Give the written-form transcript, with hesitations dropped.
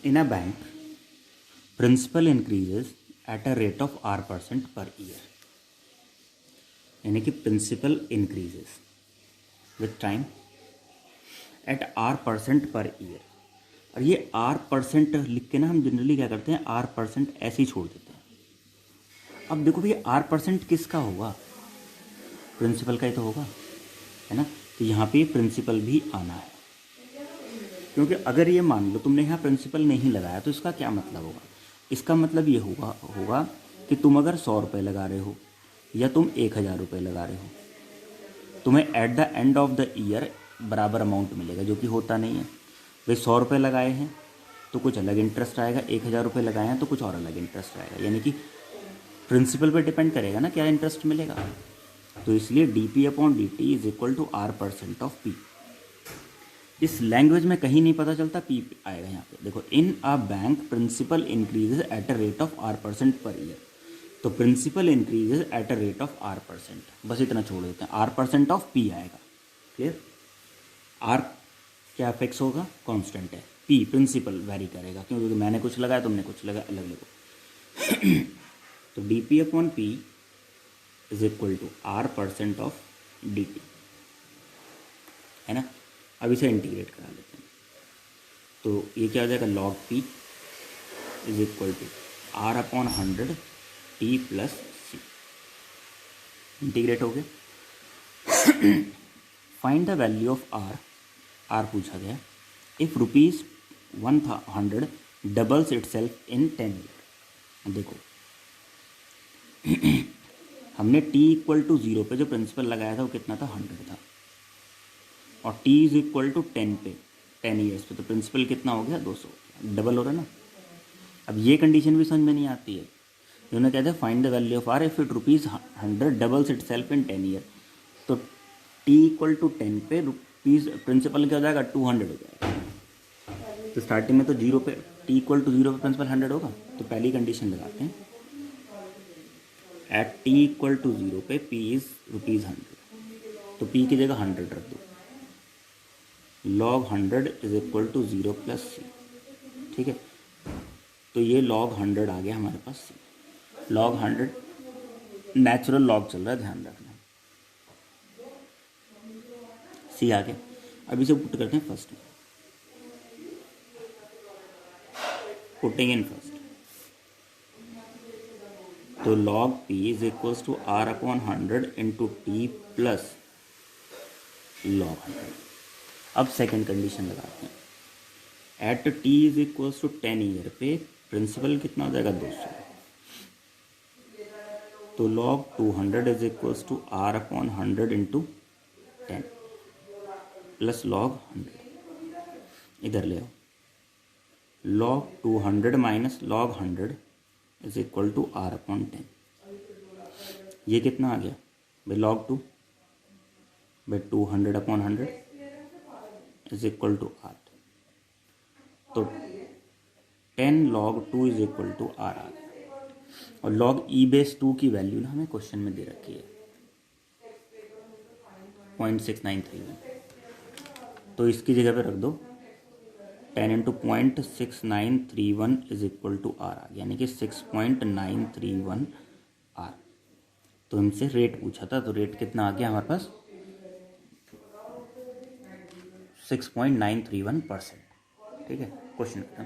In a bank, principal increases at a rate of R% per year. यानी कि principal increases with time at R% per year. और ये R% लिख के ना हम जनरली क्या करते हैं, R% ऐसे ही छोड़ देते हैं. अब देखो भैया R% किसका होगा, प्रिंसिपल का ही तो होगा, है ना. तो यहाँ पे प्रिंसिपल भी आना है, क्योंकि अगर ये मान लो तुमने यहाँ प्रिंसिपल नहीं लगाया तो इसका क्या मतलब होगा. इसका मतलब ये होगा कि तुम अगर 100 रुपये लगा रहे हो या तुम 1000 रुपये लगा रहे हो, तुम्हें at the end of the year बराबर अमाउंट मिलेगा, जो कि होता नहीं है. भाई 100 रुपये लगाए हैं तो कुछ अलग इंटरेस्ट आएगा, 1000 रुपये लगाए हैं तो कुछ और अलग इंटरेस्ट आएगा. यानी कि प्रिंसिपल पे डिपेंड करेगा ना क्या इंटरेस्ट मिलेगा. तो इसलिए dp/dt is equal to R% of P. इस लैंग्वेज में कहीं नहीं पता चलता, P आएगा यहाँ पे. देखो, in a bank principal increases at a rate of R% per year. तो principal increases at a rate of R%, बस इतना छोड़ देते हैं. R% ऑफ P आएगा. क्लियर. R क्या फिक्स होगा, कांस्टेंट है. P प्रिंसिपल वेरी करेगा, क्योंकि मैंने कुछ लगाया तुमने कुछ लगाया, अलग लगो. तो dp/P is equal to R% of dt, है ना. अब इसे इंटीग्रेट करा लेते हैं. तो ये क्या हो जाएगा, log P is equal to R/100 T plus C. Integrate हो गया. Find the value of R पूछा गया. If ₹100 doubles itself in 10 year. देखो हमने t=0 पे जो प्रिंसिपल लगाया था वो कितना था, 100 था. और t=10 पे 10 ईयर्स पे तो प्रिंसिपल कितना हो गया, 200. डबल हो रहा है ना. अब ये कंडीशन भी समझ में नहीं आती है. उन्होंने कहते हैं find the value of R if it ₹100 doubles itself in 10 year. तो t=10 पे रुपीज़ प्रिंसिपल क्या हो जाएगा, 200 हो जाएगा. तो स्टार्टिंग में तो 0 पे t=0 पे प्रिंसिपल 100 होगा. तो पहली कंडीशन लगाते हैं, एट t=0 पे p इज़ ₹100. तो p की जगह 100 रख दो. log 100 is equal to 0 plus c. ठीक है. तो ये log 100 आ गया हमारे पास c. log 100 नेचुरल लॉग चल रहा है, ध्यान रखना. c आ गया. अब इसे पुट करते हैं फर्स्ट में. Putting in first. तो log p is equals to R/100 into T plus log 100. अब सेकंड कंडीशन लगाते हैं. At t is equals to 10 year पे प्रिंसिपल कितना हो जाएगा, 200. तो log 200 is equals to R/100 into 10 plus log 100. इधर ले आओ. log 200 minus log 100 is equal to R/10. ये कितना आ गया भाई, log 2 भाई 200/100 इज इक्वल टू R. तो 10 log 2 is equal to R आ गया. और log e/2 की वैल्यू ना हमें क्वेश्चन में दे रखी है 0.6931. तो इसकी जगह पे रख दो 10 into 0.6931 is equal to R आ गया, यानी कि 6.931 R. तो हमसे रेट पूछा था, तो रेट कितना आ गया हमारे पास, 6.931%. ठीक है, क्वेश्चन खत्म.